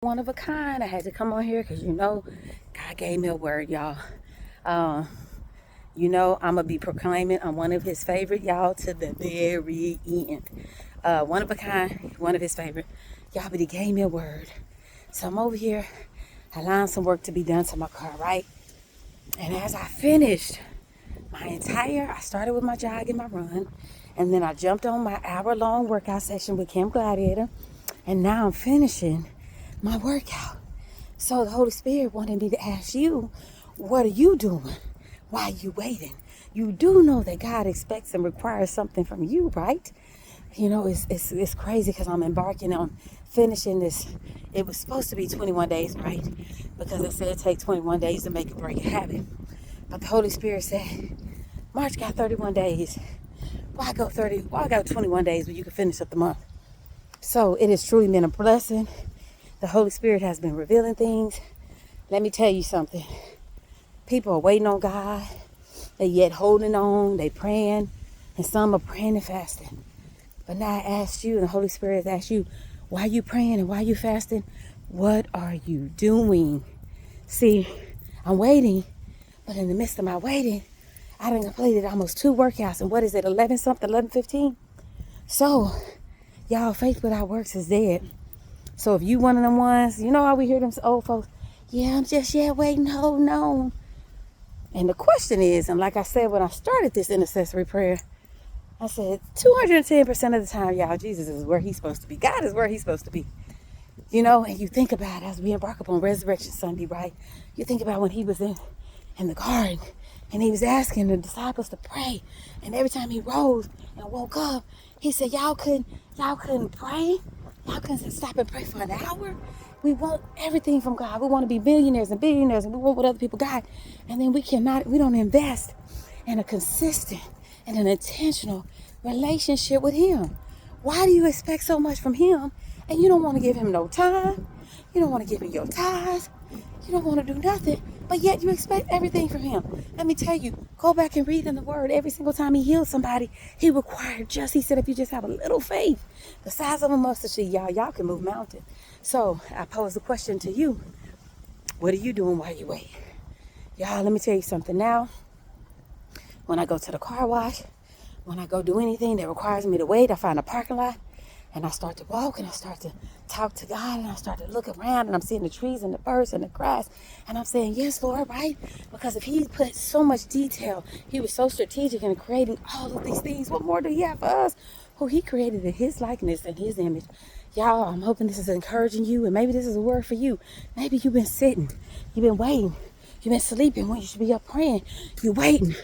One of a kind. I had to come on here because God gave me a word, y'all. Um, I'm gonna be proclaiming I'm one of his favorite, y'all, to the very end. One of a kind, one of his favorite. Y'all, but he gave me a word. So I'm over here allowing some work to be done to my car, right? And as I finished I started with my jog and my run, and then I jumped on my hour-long workout session with Camp Gladiator, and now I'm finishing my workout. So the Holy Spirit wanted me to ask you, what are you doing while you waiting? You do know that God expects and requires something from you, right? It's crazy because I'm embarking on finishing this. It was supposed to be 21 days, right? Because it said it takes 21 days to make or break a habit. But the Holy Spirit said, March got 31 days. Why go 30? Why go 21 days when you can finish up the month? So it has truly been a blessing. The Holy Spirit has been revealing things. Let me tell you something. People are waiting on God. They yet holding on. They praying. And some are praying and fasting. But now I asked you, and the Holy Spirit has asked you, why are you praying and why are you fasting? What are you doing? See, I'm waiting. But in the midst of my waiting, I done completed almost 2 workouts. And what is it, 11 something, 11:15? So, y'all, faith without works is dead. So if you one of them ones, you know how we hear them old folks, yeah, I'm just waiting, holding on. And the question is, and like I said when I started this intercessory prayer, I said 210% of the time, y'all, Jesus is where he's supposed to be. God is where he's supposed to be. And you think about as we embark upon Resurrection Sunday, right? You think about when he was in the garden and he was asking the disciples to pray. And every time he rose and woke up, he said, y'all couldn't pray? Y'all couldn't stop and pray for an hour? We want everything from God. We want to be millionaires and billionaires, and we want what other people got. And then we don't invest in a consistent and an intentional relationship with him. Why do you expect so much from him and you don't want to give him no time? You don't want to give him your tithes. You don't want to do nothing, but yet you expect everything from him. Let me tell you, go back and read in the word. Every single time he healed somebody, he required he said, if you just have a little faith, the size of a mustard seed, y'all can move mountains. So I pose the question to you. What are you doing while you wait? Y'all, let me tell you something now. When I go to the car wash, when I go do anything that requires me to wait, I find a parking lot and I start to walk and I start to talk to God and I start to look around and I'm seeing the trees and the birds and the grass and I'm saying, yes, Lord, right? Because if he put so much detail, he was so strategic in creating all of these things, what more do he have for us? Who he created in his likeness and his image. Y'all, I'm hoping this is encouraging you, and maybe this is a word for you. Maybe you've been sitting, you've been waiting, you've been sleeping when you should be up praying. You're waiting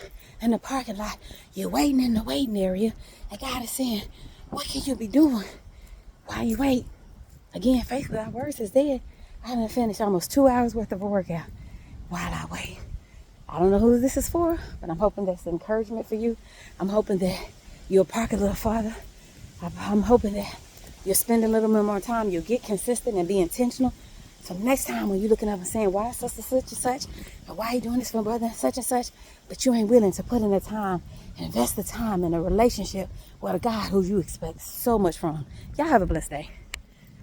in the parking lot, you're waiting in the waiting area, and God is saying, what can you be doing while you wait? Again, faith without works is dead. I done finished almost 2 hours worth of a workout while I wait. I don't know who this is for, but I'm hoping that's encouragement for you. I'm hoping that you'll park a little farther. I'm hoping that you'll spend a little bit more time. You'll get consistent and be intentional. So next time when you're looking up and saying, why such and such and such, and why are you doing this for brother such and such, but you ain't willing to put in the time, invest the time in a relationship with a God who you expect so much from. Y'all have a blessed day.